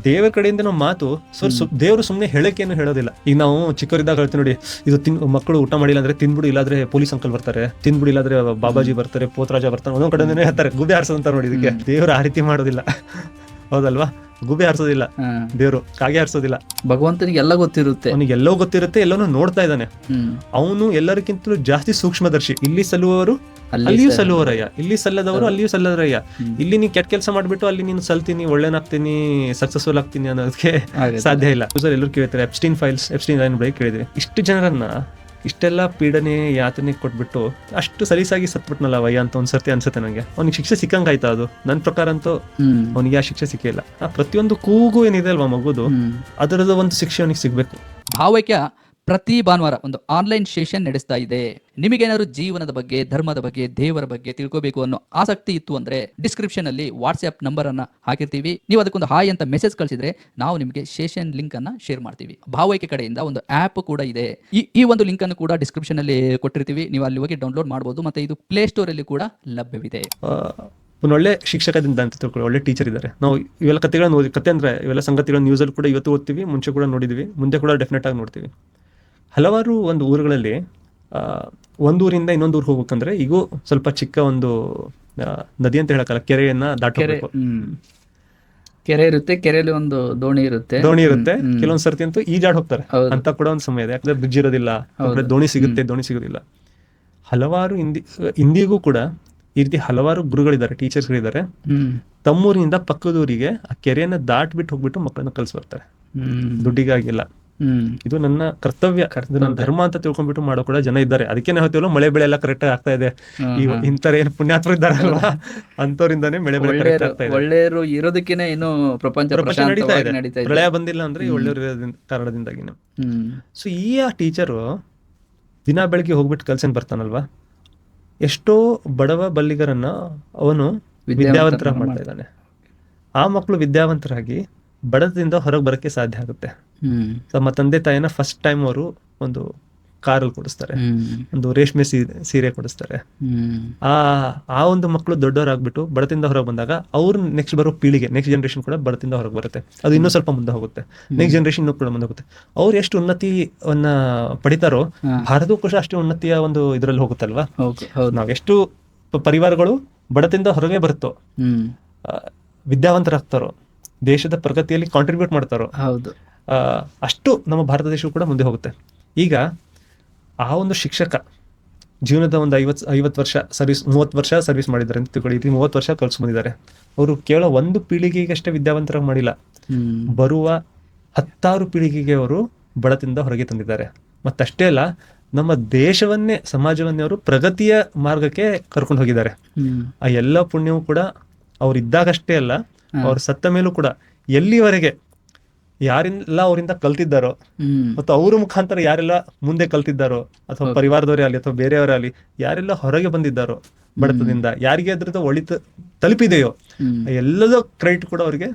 ದೇವರ ಕಡೆಯಿಂದ ನಾವು ಮಾತು ದೇವರು ಸುಮ್ಮನೆ ಹೇಳಕ್ಕೇನು ಹೇಳೋದಿಲ್ಲ. ಈಗ ನಾವು ಚಿಕ್ಕವರಿದ್ದಾಗ ಹೇಳ್ತೀವಿ ನೋಡಿ, ಇದು ಮಕ್ಕಳು ಊಟ ಮಾಡಿಲ್ಲ ಅಂದ್ರೆ ತಿನ್ಬಿಡು, ಇಲ್ಲಾದ್ರೆ ಪೊಲೀಸ್ ಅಂಕಲ್ ಬರ್ತಾರೆ, ತಿನ್ಬಿಡು ಇಲ್ಲಾದ್ರೆ ಬಾಬಾಜಿ ಬರ್ತಾರೆ, ಪೋತ್ರಾಜ ಬರ್ತಾರೆ, ಒಂದೊಂದ್ ಕಡೆ ಹೇಳ್ತಾರೆ ಗುಬೆ ಹಾರಿಸೋದಂತ ನೋಡಿ. ಇದಕ್ಕೆ ದೇವ್ರು ಆ ರೀತಿ ಮಾಡೋದಿಲ್ಲ, ಹೌದಲ್ವಾ? ಗುಬೆ ಹಾರಿಸೋದಿಲ್ಲ ದೇವ್ರು, ಕಾಗೆ ಹಾರಿಸೋದಿಲ್ಲ. ಭಗವಂತನಿಗೆ ಎಲ್ಲ ಗೊತ್ತಿರುತ್ತೆ, ಅವನಿಗೆ ಎಲ್ಲೋ ಗೊತ್ತಿರುತ್ತೆ, ಎಲ್ಲನೂ ನೋಡ್ತಾ ಇದ್ದಾನೆ. ಅವನು ಎಲ್ಲರಿಗಿಂತಲೂ ಜಾಸ್ತಿ ಸೂಕ್ಷ್ಮದರ್ಶಿ. ಇಲ್ಲಿ ಸಲ್ಲುವವರು ಅಲ್ಲಿಯೂ ಸಲ್ಲುವರಯ್ಯ, ಇಲ್ಲಿ ಸಲ್ಲದವರು ಅಲ್ಲಿಯೂ ಸಲ್ಲದರಯ್ಯ. ಇಲ್ಲಿ ನೀನ್ ಕೆಟ್ಟ ಕೆಲಸ ಮಾಡ್ಬಿಟ್ಟು ಅಲ್ಲಿ ನೀನು ಸಲ್ತೀನಿ, ಒಳ್ಳೆನಾಗ್ತೀನಿ, ಸಕ್ಸಸ್ಫುಲ್ ಆಗ್ತೀನಿ ಅನ್ನೋದಕ್ಕೆ ಸಾಧ್ಯ ಇಲ್ಲ. ಎಲ್ಲರೂ ಕೇಳ್ತಾರೆ ಎಪ್ಸ್ಟೀನ್ ಫೈಲ್ಸ್, ಎಪ್ಸ್ಟೀನ್ ಐಲ್ಯಾಂಡ್ ಬಗ್ಗೆ ಕೇಳಿದ್ವಿ. ಇಷ್ಟು ಜನರನ್ನ ಇಷ್ಟೆಲ್ಲ ಪೀಡನೆ ಯಾತನೆ ಕೊಟ್ಬಿಟ್ಟು ಅಷ್ಟು ಸಲೀಸಾಗಿ ಸತ್ಬಿಟ್ನಲ್ಲ ವಯ್ಯ ಅಂತ ಒಂದ್ಸರ್ತಿ ಅನ್ಸುತ್ತೆ ನಂಗೆ. ಅವ್ನಿಗೆ ಶಿಕ್ಷೆ ಸಿಕ್ಕಂಗಾಯ್ತಾ? ಅದು ನನ್ನ ಪ್ರಕಾರ ಅಂತೂ ಅವನಿಗೆ ಆ ಶಿಕ್ಷೆ ಸಿಕ್ಕಿಲ್ಲ. ಆ ಪ್ರತಿಯೊಂದು ಕೂಗು ಏನಿದೆ ಅಲ್ವಾ ಮಗುದು, ಅದರದ ಒಂದು ಶಿಕ್ಷೆ ಅವನಿಗೆ ಸಿಗ್ಬೇಕು. ಭಾವೈಕ್ಯ ಪ್ರತಿ ಭಾನುವಾರ ಒಂದು ಆನ್ಲೈನ್ ಸೆಷನ್ ನಡೆಸ್ತಾ ಇದೆ. ನಿಮಗೇನಾದ್ರು ಜೀವನದ ಬಗ್ಗೆ, ಧರ್ಮದ ಬಗ್ಗೆ, ದೇವರ ಬಗ್ಗೆ ತಿಳ್ಕೋಬೇಕು ಅನ್ನೋ ಆಸಕ್ತಿ ಇತ್ತು ಅಂದ್ರೆ ಡಿಸ್ಕ್ರಿಪ್ಷನ್ ಅಲ್ಲಿ ವಾಟ್ಸ್ಆಪ್ ನಂಬರ್ ಅನ್ನ ಹಾಕಿರ್ತೀವಿ. ನೀವು ಅದಕ್ಕೊಂದು ಹಾಯ್ ಅಂತ ಮೆಸೇಜ್ ಕಳಿಸಿದ್ರೆ ನಾವು ನಿಮಗೆ ಸೆಷನ್ ಲಿಂಕ್ ಅನ್ನ ಶೇರ್ ಮಾಡ್ತೀವಿ. ಭಾವೈಕ್ಯ ಕಡೆಯಿಂದ ಒಂದು ಆಪ್ ಕೂಡ ಇದೆ. ಈ ಒಂದು ಲಿಂಕ್ ಅನ್ನು ಕೂಡ ಡಿಸ್ಕ್ರಿಪ್ಷನ್ ಅಲ್ಲಿ ಕೊಟ್ಟಿರ್ತೀವಿ, ನೀವು ಅಲ್ಲಿ ಹೋಗಿ ಡೌನ್ಲೋಡ್ ಮಾಡಬಹುದು. ಮತ್ತೆ ಇದು ಪ್ಲೇ ಸ್ಟೋರ್ ಅಲ್ಲಿ ಕೂಡ ಲಭ್ಯವಿದೆ. ಒಂದು ಒಳ್ಳೆ ಶಿಕ್ಷಕದಿಂದ ಅಂತ ತಿಳ್ಕೊಳ್ಳಿ, ಒಳ್ಳೆ ಟೀಚರ್ ಇದ್ದಾರೆ. ನಾವು ಇವೆಲ್ಲ ಕಥೆಗಳನ್ನ ಓದಿ, ಕತೆ ಅಂದ್ರೆ ಇವೆಲ್ಲ ಸಂಗತಿಗಳನ್ನ ನ್ಯೂಸಲ್ಲಿ ಕೂಡ ಇವತ್ತು ಓದ್ತೀವಿ, ಮುಂಚೆ ಕೂಡ ನೋಡಿದ್ವಿ, ಮುಂದೆ ಕೂಡ ಡೆಫಿನೆಟ್ ಆಗಿ ನೋಡ್ತೀವಿ. ಹಲವಾರು ಒಂದು ಊರುಗಳಲ್ಲಿ ಒಂದೂರಿಂದ ಇನ್ನೊಂದು ಊರಿಗೆ ಹೋಗ್ಬೇಕಂದ್ರೆ ಈಗೂ ಸ್ವಲ್ಪ ಚಿಕ್ಕ ಒಂದು ನದಿ ಅಂತ ಹೇಳಕ್ಕಲ್ಲ, ಕೆರೆಯನ್ನ ದಾಟಬೇಕು. ಕೆರೆ ಇರುತ್ತೆ, ಕೆರೆಯಲ್ಲಿ ಒಂದು ದೋಣಿ ಇರುತ್ತೆ. ಕೆಲವೊಂದ್ ಸರ್ತಿ ಅಂತೂ ಈಜಾಡ್ ಹೋಗ್ತಾರೆ ಅಂತ ಕೂಡ ಒಂದು ಸಮಯ ಇದೆ. ಯಾಕಂದ್ರೆ ಬ್ರಿಡ್ಜ್ ಇರೋದಿಲ್ಲ, ದೋಣಿ ಸಿಗೋದಿಲ್ಲ. ಹಲವಾರು ಇಂದಿಗೂ ಕೂಡ ಈ ರೀತಿ ಹಲವಾರು ಗುರುಗಳಿದ್ದಾರೆ, ಟೀಚರ್ಸ್ಗಳಿದ್ದಾರೆ. ತಮ್ಮೂರಿನಿಂದ ಪಕ್ಕದೂರಿಗೆ ಆ ಕೆರೆಯನ್ನ ದಾಟ್ಬಿಟ್ಟು ಹೋಗ್ಬಿಟ್ಟು ಮಕ್ಕಳನ್ನ ಕಲ್ಸ್ಬರ್ತಾರೆ, ದುಡ್ಡಿಗಾಗಿಲ್ಲ. ಇದು ನನ್ನ ಕರ್ತವ್ಯ, ನನ್ನ ಧರ್ಮ ಅಂತ ತಿಳ್ಕೊಂಡ್ಬಿಟ್ಟು ಮಾಡೋ ಕೂಡ ಜನ ಇದ್ದಾರೆ. ಅದಕ್ಕೆ ನಾವು ಹೇಳ್ತೀವಲ್ಲ, ಮಳೆ ಬೆಳೆ ಎಲ್ಲ ಕರೆಕ್ಟ್ ಆಗ್ತಾ ಇದೆ. ಇಂಥವ್ರು ಏನು ಪುಣ್ಯಾತ್ಮರು ಇದ್ದಾರಲ್ವಾ, ಅಂತವ್ರಿಂದಾನೇ ಮಳೆ ಬೆಳೆ ಕರೆಕ್ಟ್ ಆಗ್ತಾ ಇದೆ. ಒಳ್ಳೆಯವರು ಇರೋದಕ್ಕಿಂತ ಏನು ಪ್ರಪಂಚ ನಡೀತಾ ಇದೆ. ಪ್ರಳಯ ಬಂದಿಲ್ಲ ಅಂದ್ರೆ ಈ ಒಳ್ಳೆಯವರು ಕಾರಣದಿಂದಾಗಿನೇ. ಸೊ ಈ ಆ ಟೀಚರು ದಿನ ಬೆಳಗ್ಗೆ ಹೋಗ್ಬಿಟ್ಟು ಕಲ್ಸನ್ ಬರ್ತಾನಲ್ವಾ, ಎಷ್ಟೋ ಬಡವ ಬಲ್ಲಿಗರನ್ನ ಅವನು ವಿದ್ಯಾವಂತರ ಮಾಡ್ತಾ ಇದ್ದಾನೆ. ಆ ಮಕ್ಕಳು ವಿದ್ಯಾವಂತರಾಗಿ ಬಡತದಿಂದ ಹೊರಗೆ ಬರಕ್ಕೆ ಸಾಧ್ಯ ಆಗುತ್ತೆ. ತಮ್ಮ ತಂದೆ ತಾಯಿನ ಫಸ್ಟ್ ಟೈಮ್ ಅವರು ಒಂದು ಕಾರಲ್ಲಿ ಕೊಡಿಸ್ತಾರೆ, ಒಂದು ರೇಷ್ಮೆ ಸೀರೆ ಕೊಡಿಸ್ತಾರೆ. ಆ ಒಂದು ಮಕ್ಕಳು ದೊಡ್ಡವರಾಗ್ಬಿಟ್ಟು ಬಡತಿಂದ ಹೊರಗೆ ಬಂದಾಗ ಅವ್ರು ನೆಕ್ಸ್ಟ್ ಬರೋ ಪೀಳಿಗೆ, ನೆಕ್ಸ್ಟ್ ಜನರೇಷನ್ ಕೂಡ ಬಡತಿಂದ ಹೊರಗೆ ಬರುತ್ತೆ. ಅದು ಇನ್ನೂ ಸ್ವಲ್ಪ ಮುಂದೆ ಹೋಗುತ್ತೆ, ನೆಕ್ಸ್ಟ್ ಜನರೇಷನ್ ಕೂಡ ಮುಂದೆ ಹೋಗುತ್ತೆ. ಅವ್ರು ಎಷ್ಟು ಉನ್ನತಿಯನ್ನ ಪಡಿತಾರೋ ಭಾರತವೂ ಕೂಡ ಅಷ್ಟೇ ಉನ್ನತಿಯ ಒಂದು ಇದರಲ್ಲಿ ಹೋಗುತ್ತಲ್ವಾ. ನಾವೆಷ್ಟು ಪರಿವಾರಗಳು ಬಡತಿಂದ ಹೊರಗೆ ಬರುತ್ತೋ, ವಿದ್ಯಾವಂತರಾಗ್ತಾರೋ, ದೇಶದ ಪ್ರಗತಿಯಲ್ಲಿ ಕಾಂಟ್ರಿಬ್ಯೂಟ್ ಮಾಡ್ತಾರೋ, ಅಷ್ಟು ನಮ್ಮ ಭಾರತ ದೇಶವು ಕೂಡ ಮುಂದೆ ಹೋಗುತ್ತೆ. ಈಗ ಆ ಒಂದು ಶಿಕ್ಷಕ ಜೀವನದ ಒಂದು 50 ವರ್ಷ ಸರ್ವಿಸ್, 30 ವರ್ಷ ಸರ್ವಿಸ್ ಮಾಡಿದ್ದಾರೆ ಅಂತ ತಿಳ್ಕೊಳ್ಳಿ. 30 ವರ್ಷ ಕಲ್ಸ್ ಬಂದಿದ್ದಾರೆ. ಅವರು ಕೇವಲ ಒಂದು ಪೀಳಿಗೆಗಷ್ಟೇ ವಿದ್ಯಾವಂತರಾಗಿ ಮಾಡಿಲ್ಲ, ಬರುವ 10 ಪೀಳಿಗೆಗೆ ಅವರು ಬಡತಿಂದ ಹೊರಗೆ ತಂದಿದ್ದಾರೆ. ಮತ್ತಷ್ಟೇ ಅಲ್ಲ, ನಮ್ಮ ದೇಶವನ್ನೇ, ಸಮಾಜವನ್ನೇ ಅವರು ಪ್ರಗತಿಯ ಮಾರ್ಗಕ್ಕೆ ಕರ್ಕೊಂಡು ಹೋಗಿದ್ದಾರೆ. ಆ ಎಲ್ಲ ಪುಣ್ಯವೂ ಕೂಡ ಅವ್ರು ಇದ್ದಾಗಷ್ಟೇ ಅಲ್ಲ, ಅವ್ರು ಸತ್ತ ಮೇಲೂ ಕೂಡ ಎಲ್ಲಿವರೆಗೆ ಯಾರೆಲ್ಲ ಅವರಿಂದ ಕಲ್ತಿದ್ದಾರೋ ಮತ್ತು ಅವ್ರ ಮುಖಾಂತರ ಯಾರೆಲ್ಲ ಮುಂದೆ ಕಲ್ತಿದ್ದಾರೋ, ಅಥವಾ ಪರಿವಾರದವರೇ ಆಗಲಿ ಅಥವಾ ಬೇರೆಯವರೇ ಆಗಲಿ, ಯಾರೆಲ್ಲ ಹೊರಗೆ ಬಂದಿದ್ದಾರೋ ಬಡತದಿಂದ, ಯಾರಿಗೆ ಅದ್ರದ್ದು ಒಳಿತು ತಲುಪಿದೆಯೋ, ಎಲ್ಲದ ಕ್ರೆಡಿಟ್ ಕೂಡ ಅವ್ರಿಗೆ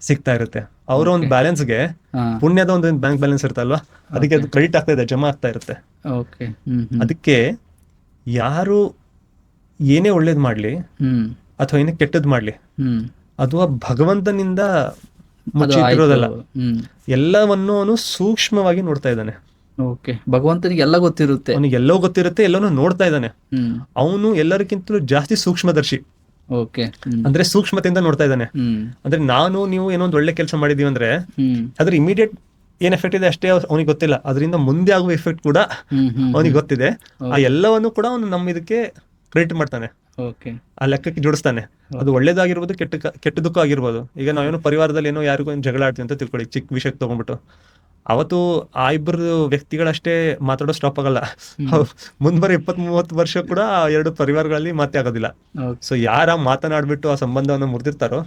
ಸಿಗ್ತಾ ಇರುತ್ತೆ. ಅವರ ಒಂದು ಬ್ಯಾಲೆನ್ಸ್ಗೆ, ಪುಣ್ಯದ ಒಂದು ಬ್ಯಾಂಕ್ ಬ್ಯಾಲೆನ್ಸ್ ಇರುತ್ತಲ್ವಾ, ಅದಕ್ಕೆ ಅದು ಕ್ರೆಡಿಟ್ ಆಗ್ತಾ ಇದೆ, ಜಮಾ ಆಗ್ತಾ ಇರುತ್ತೆ. ಅದಕ್ಕೆ ಯಾರು ಏನೇ ಒಳ್ಳೇದ್ ಮಾಡ್ಲಿ ಅಥವಾ ಏನೇ ಕೆಟ್ಟದ್ ಮಾಡ್ಲಿ, ಅದು ಭಗವಂತನಿಂದ ಮುಚ್ಚಿಟ್ಟಿರೋದಲ್ಲ, ಎಲ್ಲವನ್ನೂ ಅವನು ಸೂಕ್ಷ್ಮವಾಗಿ ನೋಡ್ತಾ ಇದ್ದಾನೆ. ಭಗವಂತನಿಗೆ ಎಲ್ಲ ಗೊತ್ತಿರುತ್ತೆ, ಅವನಿಗೆ ಎಲ್ಲೋ ಗೊತ್ತಿರುತ್ತೆ, ಎಲ್ಲನೂ ನೋಡ್ತಾ ಇದ್ದಾನೆ. ಅವನು ಎಲ್ಲರಿಗಿಂತಲೂ ಜಾಸ್ತಿ ಸೂಕ್ಷ್ಮದರ್ಶಿ. ಅಂದ್ರೆ ಸೂಕ್ಷ್ಮತೆಯಿಂದ ನೋಡ್ತಾ ಇದ್ದಾನೆ. ಅಂದ್ರೆ ನಾನು ನೀವು ಏನೋ ಒಂದು ಒಳ್ಳೆ ಕೆಲಸ ಮಾಡಿದೀವಿ ಅಂದ್ರೆ ಅದ್ರ ಇಮಿಡಿಯೇಟ್ ಏನ್ ಎಫೆಕ್ಟ್ ಇದೆ ಅಷ್ಟೇ ಅವನಿಗೆ ಗೊತ್ತಿಲ್ಲ, ಅದರಿಂದ ಮುಂದೆ ಆಗುವ ಎಫೆಕ್ಟ್ ಕೂಡ ಅವನಿಗೆ ಗೊತ್ತಿದೆ. ಆ ಎಲ್ಲವನ್ನು ಕೂಡ ಅವನು ನಮ್ಮ ಇದಕ್ಕೆ ಕ್ರೆಡಿಟ್ ಮಾಡ್ತಾನೆ, ಆ ಲೆಕ್ಕಕ್ಕೆ ಜೋಡಿಸ್ತಾನೆ. ಅದು ಒಳ್ಳೇದಾಗಿರ್ಬೋದು, ಕೆಟ್ಟದಕ್ಕೂ ಆಗಿರ್ಬೋದು. ಈಗ ನಾವೇನೋ ಪರಿವಾರದಲ್ಲಿ ಏನೋ ಯಾರಿಗೂ ಜಗಳ ಆಡ್ತೀವಿ ಅಂತ ತಿಳ್ಕೊಳ್ಳಿ, ಚಿಕ್ಕ ವಿಷಯಕ್ಕೆ ತಗೊಂಡ್ಬಿಟ್ಟು, ಅವತ್ತು ಆ ಇಬ್ಬರು ವ್ಯಕ್ತಿಗಳಷ್ಟೇ ಮಾತಾಡೋ ಸ್ಟಾಪ್ ಆಗಲ್ಲ. ಮುಂದ್ಬರ 20-30 ವರ್ಷ ಕೂಡ ಆ 2 ಪರಿವಾರಗಳಲ್ಲಿ ಮಾತೇ ಆಗೋದಿಲ್ಲ. ಸೊ ಯಾರ ಮಾತನಾಡ್ಬಿಟ್ಟು ಆ ಸಂಬಂಧವನ್ನು ಮುರಿದಿರ್ತಾರೋ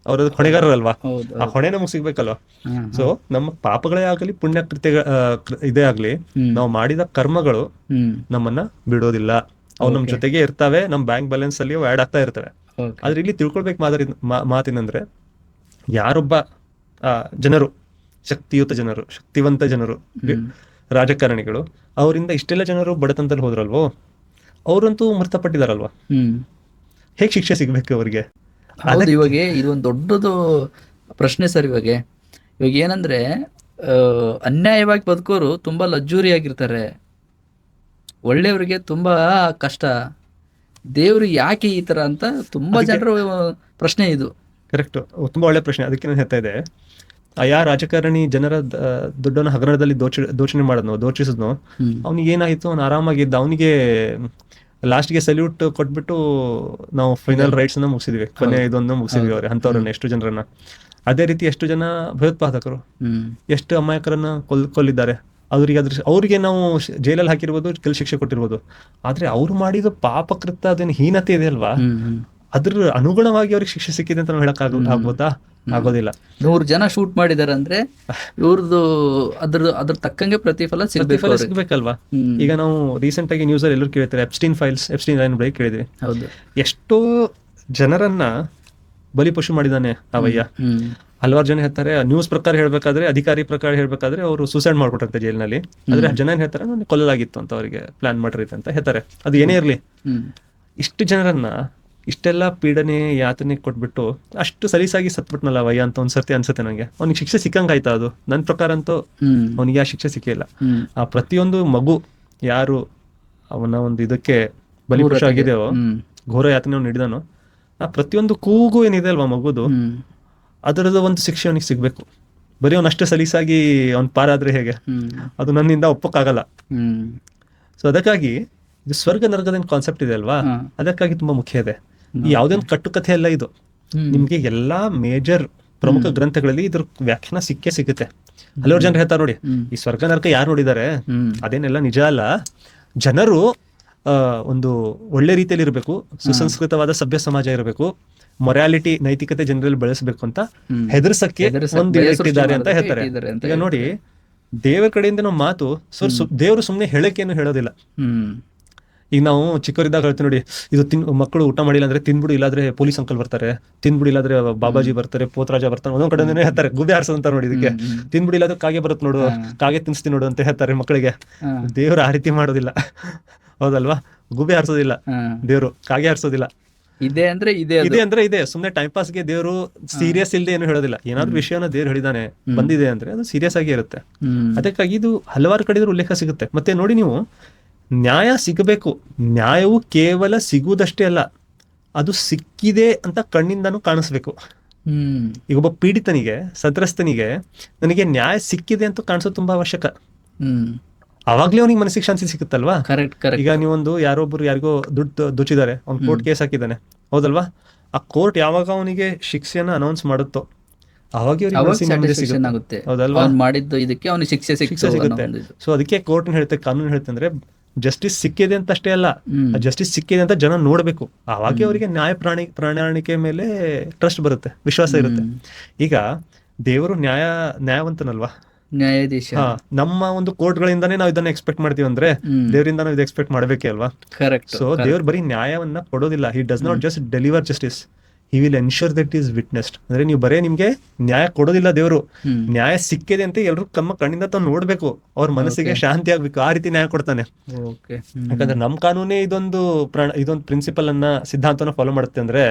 ಅವ್ರದ್ದು ಹೊಣೆಗಾರರಲ್ವಾ, ಆ ಹೊಣೆ ನಮಗ್ ಸಿಗ್ಬೇಕಲ್ವಾ. ಸೊ ನಮ್ಮ ಪಾಪಗಳೇ ಆಗಲಿ, ಪುಣ್ಯ ಕೃತ್ಯ ಇದೇ ಆಗ್ಲಿ, ನಾವು ಮಾಡಿದ ಕರ್ಮಗಳು ನಮ್ಮನ್ನ ಬಿಡೋದಿಲ್ಲ. ಅವು ನಮ್ ಜೊತೆಗೆ ಇರ್ತವೆ, ನಮ್ ಬ್ಯಾಂಕ್ ಬ್ಯಾಲೆನ್ಸ್ ಅಲ್ಲಿ ಆಡ್ ಆಗ್ತಾ ಇರ್ತವೆ. ಆದ್ರೆ ಇಲ್ಲಿ ತಿಳ್ಕೊಳ್ಬೇಕು ಮಾತಿನಂದ್ರೆ, ಯಾರೊಬ್ಬ ಜನರು, ಶಕ್ತಿಯುತ ಜನರು, ಶಕ್ತಿವಂತ ಜನರು, ರಾಜಕಾರಣಿಗಳು, ಅವರಿಂದ ಇಷ್ಟೆಲ್ಲ ಜನರು ಬಡತನದಲ್ಲಿ ಹೋದ್ರಲ್ವೋ, ಅವರಂತೂ ಮೃತಪಟ್ಟಿದಾರಲ್ವಾ, ಹೇಗ್ ಶಿಕ್ಷೆ ಸಿಗ್ಬೇಕು ಅವ್ರಿಗೆ? ಇವಾಗ ಇದೊಂದು ದೊಡ್ಡದು ಪ್ರಶ್ನೆ ಸರ್ ಇವಾಗ ಏನಂದ್ರೆ ಅನ್ಯಾಯವಾಗಿ ಬದುಕೋರು ತುಂಬಾ ಲಜ್ಜೂರಿ ಆಗಿರ್ತಾರೆ, ಒಳ್ಳೆಯವರಿಗೆ ತುಂಬಾ ಕಷ್ಟ. ದೇವ್ರು ಯಾಕೆ ಈ ತರ ಅಂತ ತುಂಬಾ ಜನರ ಪ್ರಶ್ನೆ ಇದು. ಕರೆಕ್ಟ್, ತುಂಬಾ ಒಳ್ಳೆ ಪ್ರಶ್ನೆ. ಅದಕ್ಕೆ ನಾನು ಹೇಳ್ತಾ ಇದ್ದೆ, ಯಾ ರಾಜಕಾರಣಿ ಜನರ ದುಡ್ಡನ್ನು ಹಗರಣದಲ್ಲಿ ದೋಚನೆ ದೋಚಿಸಿದ್ನೋ ಅವ್ನಿಗೆ ಏನಾಯ್ತು, ಅವ್ನು ಆರಾಮಾಗಿದ್ದ. ಅವನಿಗೆ ಲಾಸ್ಟ್ಗೆ ಸಲ್ಯೂಟ್ ಕೊಟ್ಬಿಟ್ಟು ನಾವು ಫೈನಲ್ ರೈಟ್ಸ್ ಅನ್ನ ಮುಗಿಸಿದ್ವಿ, ಕೊನೆ ಇದೊಂದು ಮುಗಿಸಿದ್ವಿ ಅವ್ರೆ ಅಂಥವ್ರನ್ನ, ಎಷ್ಟು ಜನರನ್ನ. ಅದೇ ರೀತಿ ಎಷ್ಟು ಜನ ಭಯೋತ್ಪಾದಕರು, ಎಷ್ಟು ಅಮಾಯಕರನ್ನ ಕೊಲ್ಲಿದ್ದಾರೆ. ಅವ್ರಿಗೆ ನಾವು ಜೈಲಲ್ಲಿ ಹಾಕಿರ್ಬೋದು, ಕೆಲ ಶಿಕ್ಷೆ ಕೊಟ್ಟಿರ್ಬೋದು. ಆದ್ರೆ ಅವ್ರು ಮಾಡಿದ ಪಾಪಕೃತ್ಯ ಅದೇನು ಹೀನತೆ ಇದೆ ಅಲ್ವಾ, ಅದ್ರ ಅನುಗುಣವಾಗಿ ಅವ್ರಿಗೆ ಶಿಕ್ಷೆ ಸಿಕ್ಕಿದೆ ಅಂತ ನಾವು ಹೇಳಕ್ ಆಗ್ಬೋದಾ? ಆಗೋದಿಲ್ಲ. 100 ಜನ ಶೂಟ್ ಮಾಡಿದಾರೆ ಅಂದ್ರೆ ಇವ್ರದ್ದು ಅದ್ರ ತಕ್ಕಂಗೆ ಪ್ರತಿಫಲ ಸಿಗ್ಬೇಕಲ್ವಾ? ಈಗ ನಾವು ರೀಸೆಂಟ್ ಆಗಿ ನ್ಯೂಸ್ ಅಲ್ಲಿ ಎಲ್ಲರೂ ಕೇಳ್ತಾರೆ ಎಪ್ಸ್ಟೀನ್ ಐಲ್ಯಾಂಡ್ ಬಗ್ಗೆ ಕೇಳಿದ್ವಿ. ಹೌದು, ಎಷ್ಟೋ ಜನರನ್ನ ಬಲಿಪಶು ಮಾಡಿದಾನೆ ಅವಯ್ಯ. ಹಲವಾರು ಜನ ಹೇಳ್ತಾರೆ, ನ್ಯೂಸ್ ಪ್ರಕಾರ ಹೇಳ್ಬೇಕಾದ್ರೆ, ಅಧಿಕಾರಿ ಪ್ರಕಾರ ಹೇಳ್ಬೇಕಾದ್ರೆ ಅವರು ಸೂಸೈಡ್ ಮಾಡ್ಕೊಟ್ಟಂತೆ ಜೈಲಿನಲ್ಲಿ. ಆದ್ರೆ ಜನ ಏನ್ ಹೇಳ್ತಾರೆ, ನಾನು ಕೊಲ್ಲಲಾಗಿತ್ತು ಅಂತ, ಅವರಿಗೆ ಪ್ಲಾನ್ ಮಾಡಿರುತ್ತೆ ಅಂತ ಹೇಳ್ತಾರೆ. ಅದು ಏನೇ ಇರ್ಲಿ, ಇಷ್ಟು ಜನರನ್ನ ಇಷ್ಟೆಲ್ಲ ಪೀಡನೆ ಯಾತನೆ ಕೊಟ್ಬಿಟ್ಟು ಅಷ್ಟು ಸಲೀಸಾಗಿ ಸತ್ಬಿಟ್ನಲ್ಲ ಅವಯ್ಯ ಅಂತ ಒಂದ್ಸರ್ತಿ ಅನ್ಸುತ್ತೆ ನಂಗೆ. ಅವ್ನಿಗೆ ಶಿಕ್ಷೆ ಸಿಕ್ಕಂಗಾಯ್ತಾ? ಅದು ನನ್ನ ಪ್ರಕಾರ ಅಂತೂ ಅವನಿಗೆ ಆ ಶಿಕ್ಷೆ ಸಿಕ್ಕಿಲ್ಲ. ಆ ಪ್ರತಿಯೊಂದು ಮಗು ಯಾರು ಅವನ ಒಂದು ಇದಕ್ಕೆ ಬಲಿಪಶು ಆಗಿದೆಯೋ, ಘೋರ ಯಾತನೆ ನೀಡಿದಾನೋ, ಆ ಪ್ರತಿಯೊಂದು ಕೂಗು ಏನಿದೆ ಅಲ್ವಾ ಮಗುದು, ಅದರದ ಒಂದು ಶಿಕ್ಷೆ ಅವನಿಗೆ ಸಿಗ್ಬೇಕು. ಬರೀ ಅವನಷ್ಟು ಸಲೀಸಾಗಿ ಅವ್ನ್ ಪಾರಾದ್ರೆ ಹೇಗೆ? ಅದು ನನ್ನಿಂದ ಒಪ್ಪಕ್ಕಾಗಲ್ಲ. ಸೊ ಅದಕ್ಕಾಗಿ ಇದು ಸ್ವರ್ಗ ನರಕದ ಕಾನ್ಸೆಪ್ಟ್ ಇದೆ ಅಲ್ವಾ, ಅದಕ್ಕಾಗಿ ತುಂಬಾ ಮುಖ್ಯ ಇದೆ. ಯಾವುದೇ ಒಂದು ಕಟ್ಟುಕಥೆ ಅಲ್ಲ ಇದು. ನಿಮ್ಗೆ ಎಲ್ಲಾ ಮೇಜರ್ ಪ್ರಮುಖ ಗ್ರಂಥಗಳಲ್ಲಿ ಇದ್ರ ವ್ಯಾಖ್ಯಾನ ಸಿಗುತ್ತೆ. ಹಲವಾರು ಜನ ಹೇಳ್ತಾರೆ ನೋಡಿ, ಈ ಸ್ವರ್ಗ ನರಕ ಯಾರು ನೋಡಿದ್ದಾರೆ, ಅದೇನೆಲ್ಲ ನಿಜ ಅಲ್ಲ. ಜನರು ಒಂದು ಒಳ್ಳೆ ರೀತಿಯಲ್ಲಿ ಇರಬೇಕು, ಸುಸಂಸ್ಕೃತವಾದ ಸಭ್ಯ ಸಮಾಜ ಇರಬೇಕು, ಮೊರಾಲಿಟಿ ನೈತಿಕತೆ ಜನರಲ್ಲಿ ಬೆಳೆಸಬೇಕು ಅಂತ ಹೆದರ್ಸಕ್ಕೆ ಒಂದು ಇಟ್ಟಿದ್ದಾರೆ ಅಂತ ಹೇಳ್ತಾರೆ. ಈಗ ನೋಡಿ, ದೇವರ ಕಡೆಯಿಂದ ನಾವು ಮಾತು ದೇವರು ಸುಮ್ನೆ ಹೇಳಕ್ಕೇನು ಹೇಳೋದಿಲ್ಲ. ಈಗ ನಾವು ಚಿಕ್ಕವರಿದ್ದಾಗ ಹೇಳ್ತೀವಿ ನೋಡಿ, ಇದು ಮಕ್ಕಳು ಊಟ ಮಾಡಿಲ್ಲ ಅಂದ್ರೆ ತಿನ್ಬಿಡು, ಇಲ್ಲಾದ್ರೆ ಪೊಲೀಸ್ ಅಂಕಲ್ ಬರ್ತಾರೆ, ತಿನ್ಬಿಡು ಇಲ್ಲಾದ್ರೆ ಬಾಬಾಜಿ ಬರ್ತಾರೆ, ಪೋತರಾಜ ಬರ್ತಾರೆ. ಒಂದೊಂದ್ ಕಡೆ ಹೇಳ್ತಾರೆ ಗುಬ್ಬೆ ಹಾರಿಸೋದಂತ ನೋಡಿ, ಇದಕ್ಕೆ ತಿನ್ಬಿಡು ಇಲ್ಲಾದ್ರೆ ಕಾಗೆ ಬರುತ್ತೆ ನೋಡು, ಕಾಗೆ ತಿನ್ಸ್ತೀನಿ ನೋಡು ಅಂತ ಹೇಳ್ತಾರೆ ಮಕ್ಕಳಿಗೆ. ದೇವ್ರು ಆ ರೀತಿ ಮಾಡೋದಿಲ್ಲ, ಹೌದಲ್ವಾ? ಗುಬ್ಬೆ ಹಾರಿಸೋದಿಲ್ಲ ದೇವ್ರು, ಕಾಗೆ ಹಾರಿಸೋದಿಲ್ಲ. ಇದೆ ಅಂದ್ರೆ ಇದೆ, ಸುಮ್ನೆ ಟೈಮ್ ಪಾಸ್ಗೆ ದೇವ್ರು ಸೀರಿಯಸ್ ಇಲ್ಲದೆ ಏನು ಹೇಳೋದಿಲ್ಲ. ಏನಾದ್ರು ವಿಷಯನ ದೇವ್ರು ಹೇಳಿದಾನೆ ಬಂದಿದೆ ಅಂದ್ರೆ ಅದು ಸೀರಿಯಸ್ ಆಗಿ ಇರುತ್ತೆ. ಅದಕ್ಕಾಗಿ ಇದು ಹಲವಾರು ಕಡೆ ಉಲ್ಲೇಖ ಸಿಗುತ್ತೆ. ಮತ್ತೆ ನೋಡಿ, ನೀವು ನ್ಯಾಯ ಸಿಗಬೇಕು, ನ್ಯಾಯವು ಕೇವಲ ಸಿಗುವುದಷ್ಟೇ ಅಲ್ಲ, ಅದು ಸಿಕ್ಕಿದೆ ಅಂತ ಕಣ್ಣಿಂದಾನು ಕಾಣಿಸ್ಬೇಕು. ಈಗ ಒಬ್ಬ ಪೀಡಿತನಿಗೆ, ಸಂತ್ರಸ್ತನಿಗೆ ನನಗೆ ನ್ಯಾಯ ಸಿಕ್ಕಿದೆ ಅಂತ ಕಾಣಿಸೋದು ತುಂಬಾ ಅವಶ್ಯಕ. ಅವಾಗ್ಲೇ ಅವನಿಗೆ ಮನಸ್ಸಿಗೆ ಶಾಂತಿ ಸಿಗುತ್ತಲ್ವಾ? ಈಗ ನೀವೊಂದು ಯಾರೊಬ್ರು ಯಾರಿಗೋ ದುಡ್ಡು ದೋಚಿದ್ದಾರೆ, ಅವ್ನು ಕೋರ್ಟ್ ಕೇಸ್ ಹಾಕಿದ್ದಾನೆ, ಹೌದಲ್ವಾ? ಆ ಕೋರ್ಟ್ ಯಾವಾಗ ಅವನಿಗೆ ಶಿಕ್ಷೆನ ಅನೌನ್ಸ್ ಮಾಡುತ್ತೋ ಅವಾಗ ಮಾಡಿದ್ದು ಇದಕ್ಕೆ ಅವನಿಗೆ ಶಿಕ್ಷೆ ಸಿಗುತ್ತೆ. ಸೊ ಅದಕ್ಕೆ ಕೋರ್ಟ್ ಹೇಳುತ್ತೆ, ಕಾನೂನು ಹೇಳುತ್ತೆ ಅಂದ್ರೆ ಜಸ್ಟಿಸ್ ಸಿಕ್ಕಿದೆ ಅಂತ ಅಷ್ಟೇ ಅಲ್ಲ, ಜಸ್ಟಿಸ್ ಸಿಕ್ಕಿದೆ ಅಂತ ಜನ ನೋಡ್ಬೇಕು. ಅವಾಗೆ ಅವರಿಗೆ ಪ್ರಾಮಾಣಿಕೆ ಮೇಲೆ ಟ್ರಸ್ಟ್ ಬರುತ್ತೆ, ವಿಶ್ವಾಸ ಇರುತ್ತೆ. ಈಗ ದೇವರು ನ್ಯಾಯವಂತನಲ್ವಾ, ನ್ಯಾಯಾಧೀಶ. ನಮ್ಮ ಒಂದು ಕೋರ್ಟ್ಗಳಿಂದಾನೇ ನಾವು ಇದನ್ನ ಎಕ್ಸ್ಪೆಕ್ಟ್ ಮಾಡ್ತೀವಿ ಅಂದ್ರೆ ದೇವರಿಂದ ನಾವು ಇದು ಎಕ್ಸ್ಪೆಕ್ಟ್ ಮಾಡ್ಬೇಕೇ ಅಲ್ವಾ? ಸೊ ದೇವ್ರು ಬರೀ ನ್ಯಾಯವನ್ನ ಕೊಡೋದಿಲ್ಲ. He does not just deliver justice, he will ensure that is witnessed. ಅಂದ್ರೆ ನೀವು ಬರೇ ನಿಮ್ಗೆ ನ್ಯಾಯ ಕೊಡೋದಿಲ್ಲ, ದೇವರು ನ್ಯಾಯ ಸಿಕ್ಕಿದೆ ಅಂತ ಎಲ್ರು ತಮ್ಮ ಕಣ್ಣಿಂದ ತಾವು ನೋಡ್ಬೇಕು, ಅವ್ರ ಮನಸ್ಸಿಗೆ ಶಾಂತಿ ಆಗ್ಬೇಕು, ಆ ರೀತಿ ನ್ಯಾಯ ಕೊಡ್ತಾನೆ. ಯಾಕಂದ್ರೆ ನಮ್ ಕಾನೂನೇ ಇದೊಂದು ಪ್ರಿನ್ಸಿಪಲ್ ಅನ್ನ, ಸಿದ್ಧಾಂತನ ಫಾಲೋ ಮಾಡುತ್ತೆ ಅಂದ್ರೆ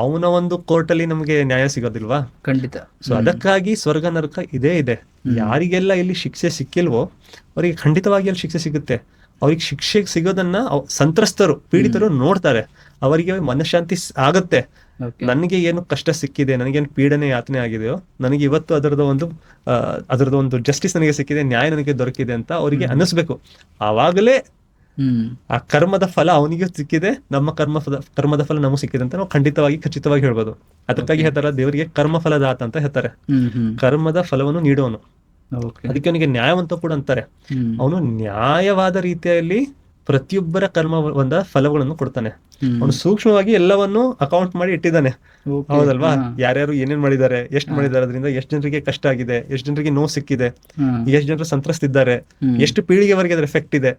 ಅವನ ಒಂದು ಕೋರ್ಟ್ ಅಲ್ಲಿ ನಮ್ಗೆ ನ್ಯಾಯ ಸಿಗೋದಿಲ್ವಾ? ಖಂಡಿತ. ಸೊ ಅದಕ್ಕಾಗಿ ಸ್ವರ್ಗ ನರಕ ಇದೆ. ಯಾರಿಗೆಲ್ಲ ಇಲ್ಲಿ ಶಿಕ್ಷೆ ಸಿಕ್ಕಿಲ್ವೋ ಅವರಿಗೆ ಖಂಡಿತವಾಗಿ ಅಲ್ಲಿ ಶಿಕ್ಷೆ ಸಿಗುತ್ತೆ. ಅವ್ರಿಗೆ ಶಿಕ್ಷೆ ಸಿಗೋದನ್ನ ಸಂತ್ರಸ್ತರು, ಪೀಡಿತರು ನೋಡ್ತಾರೆ, ಅವರಿಗೆ ಮನಃಶಾಂತಿ ಆಗತ್ತೆ. ನನಗೆ ಏನು ಕಷ್ಟ ಸಿಕ್ಕಿದೆ, ನನಗೇನು ಪೀಡನೆ ಯಾತನೆ ಆಗಿದೆಯೋ, ನನಗೆ ಇವತ್ತು ಅದರದ ಒಂದು ಜಸ್ಟಿಸ್ ನನಗೆ ಸಿಕ್ಕಿದೆ, ನ್ಯಾಯ ನನಗೆ ದೊರಕಿದೆ ಅಂತ ಅವರಿಗೆ ಅನ್ನಿಸ್ಬೇಕು. ಆವಾಗಲೇ ಆ ಕರ್ಮದ ಫಲ ಅವನಿಗೆ ಸಿಕ್ಕಿದೆ, ನಮ್ಮ ಕರ್ಮದ ಫಲ ನಮಗೆ ಸಿಕ್ಕಿದೆ ಅಂತ ನಾವು ಖಚಿತವಾಗಿ ಹೇಳ್ಬೋದು. ಅದಕ್ಕಾಗಿ ಹೇಳ್ತಾರ, ದೇವರಿಗೆ ಕರ್ಮಫಲದಾತ ಅಂತ ಹೇಳ್ತಾರೆ, ಕರ್ಮದ ಫಲವನ್ನು ನೀಡುವನು. ಅದಕ್ಕೆ ಅವನಿಗೆ ನ್ಯಾಯವಂತ ಕೂಡ ಅಂತಾರೆ. ಅವನು ನ್ಯಾಯವಾದ ರೀತಿಯಲ್ಲಿ ಪ್ರತಿಯೊಬ್ಬರ ಕರ್ಮದ ಫಲಗಳನ್ನು ಕೊಡ್ತಾನೆ. ಅವನು ಸೂಕ್ಷ್ಮವಾಗಿ ಎಲ್ಲವನ್ನು ಅಕೌಂಟ್ ಮಾಡಿ ಇಟ್ಟಿದ್ದಾನೆ, ಹೌದಲ್ವಾ? ಯಾರ್ಯಾರು ಏನೇನ್ ಮಾಡಿದ್ದಾರೆ, ಎಷ್ಟು ಮಾಡಿದ್ದಾರೆ, ಅದರಿಂದ ಎಷ್ಟು ಜನರಿಗೆ ಕಷ್ಟ ಆಗಿದೆ, ಎಷ್ಟು ಜನರಿಗೆ ನೋವು ಸಿಕ್ಕಿದೆ, ಎಷ್ಟು ಜನರು ಸಂತ್ರಸ್ತಿದ್ದಾರೆ, ಎಷ್ಟು ಪೀಳಿಗೆವರೆಗೆ ಅದ್ರ ಎಫೆಕ್ಟ್ ಇದೆ,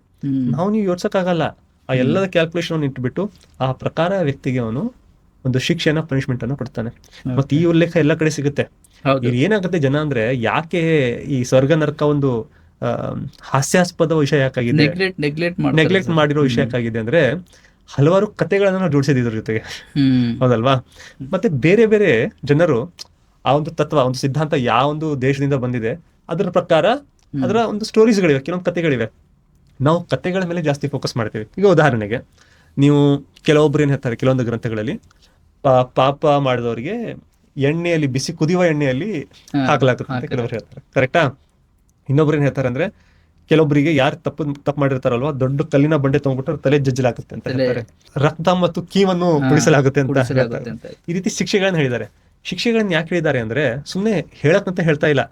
ನೀವು ಯೋಚಿಸಕ್ಕಾಗಲ್ಲ. ಆ ಎಲ್ಲದ ಕ್ಯಾಲ್ಕುಲೇಷನ್ ಇಟ್ಬಿಟ್ಟು ಆ ಪ್ರಕಾರ ವ್ಯಕ್ತಿಗೆ ಅವನು ಒಂದು ಶಿಕ್ಷೆನ, ಪನಿಷ್ಮೆಂಟ್ ಅನ್ನು ಕೊಡ್ತಾನೆ. ಮತ್ತೆ ಈ ಉಲ್ಲೇಖ ಎಲ್ಲ ಕಡೆ ಸಿಗುತ್ತೆ. ಏನಾಗುತ್ತೆ ಜನ ಅಂದ್ರೆ, ಯಾಕೆ ಈ ಸ್ವರ್ಗ ನರಕ ಒಂದು ಹಾಸ್ಯಾಸ್ಪದ ವಿಷಯ ಯಾಕಾಗಿದೆ, ನೆಗ್ಲೆಕ್ಟ್ ಮಾಡಿರೋ ವಿಷಯ ಯಾಕಾಗಿದೆ ಅಂದ್ರೆ, ಹಲವಾರು ಕಥೆಗಳನ್ನ ನಾವು ಜೋಡಿಸಿದ ಇದ್ರ ಜೊತೆಗೆ, ಹೌದಲ್ವಾ? ಮತ್ತೆ ಬೇರೆ ಬೇರೆ ಜನರು ಆ ಒಂದು ತತ್ವ, ಒಂದು ಸಿದ್ಧಾಂತ ಯಾವ ಒಂದು ದೇಶದಿಂದ ಬಂದಿದೆ ಅದರ ಪ್ರಕಾರ ಅದರ ಒಂದು ಸ್ಟೋರೀಸ್ಗಳಿವೆ, ಕೆಲವೊಂದು ಕಥೆಗಳಿವೆ. ನಾವು ಕಥೆಗಳ ಮೇಲೆ ಜಾಸ್ತಿ ಫೋಕಸ್ ಮಾಡ್ತೀವಿ. ಈಗ ಉದಾಹರಣೆಗೆ ನೀವು ಕೆಲವೊಬ್ರು ಏನ್ ಹೇಳ್ತಾರೆ, ಕೆಲವೊಂದು ಗ್ರಂಥಗಳಲ್ಲಿ ಪಾಪ ಮಾಡಿದವರಿಗೆ ಎಣ್ಣೆಯಲ್ಲಿ, ಬಿಸಿ ಕುದಿಯುವ ಎಣ್ಣೆಯಲ್ಲಿ ಹಾಕಲಾಗುತ್ತೆ ಅಂತ ಕೆಲವರು ಹೇಳ್ತಾರೆ, ಕರೆಕ್ಟಾ? ಇನ್ನೊಬ್ರು ಏನ್ ಹೇಳ್ತಾರೆ ಅಂದ್ರೆ, ಕೆಲವೊಬ್ಬರಿಗೆ ಯಾರು ತಪ್ಪು ಮಾಡಿರ್ತಾರಲ್ವಾ, ದೊಡ್ಡ ಕಲ್ಲಿನ ಬಂಡೆ ತಗೊಂಡ್ಬಿಟ್ಟು ತಲೆ ಜಜ್ಜಲಾಗುತ್ತೆ ಅಂತ ಹೇಳ್ತಾರೆ, ರಕ್ತ ಮತ್ತು ಕೀವನ್ನು ಬಿಡಿಸಲಾಗುತ್ತೆ ಅಂತ ಹೇಳ್ತಾರೆ. ಈ ರೀತಿ ಶಿಕ್ಷೆಗಳನ್ನ ಹೇಳಿದ್ದಾರೆ. ಶಿಕ್ಷೆಗಳನ್ನ ಯಾಕೆ ಹೇಳಿದ್ದಾರೆ ಅಂದ್ರೆ, ಸುಮ್ನೆ ಹೇಳಕ್ಕಂತ ಹೇಳ್ತಾ ಇಲ್ಲ.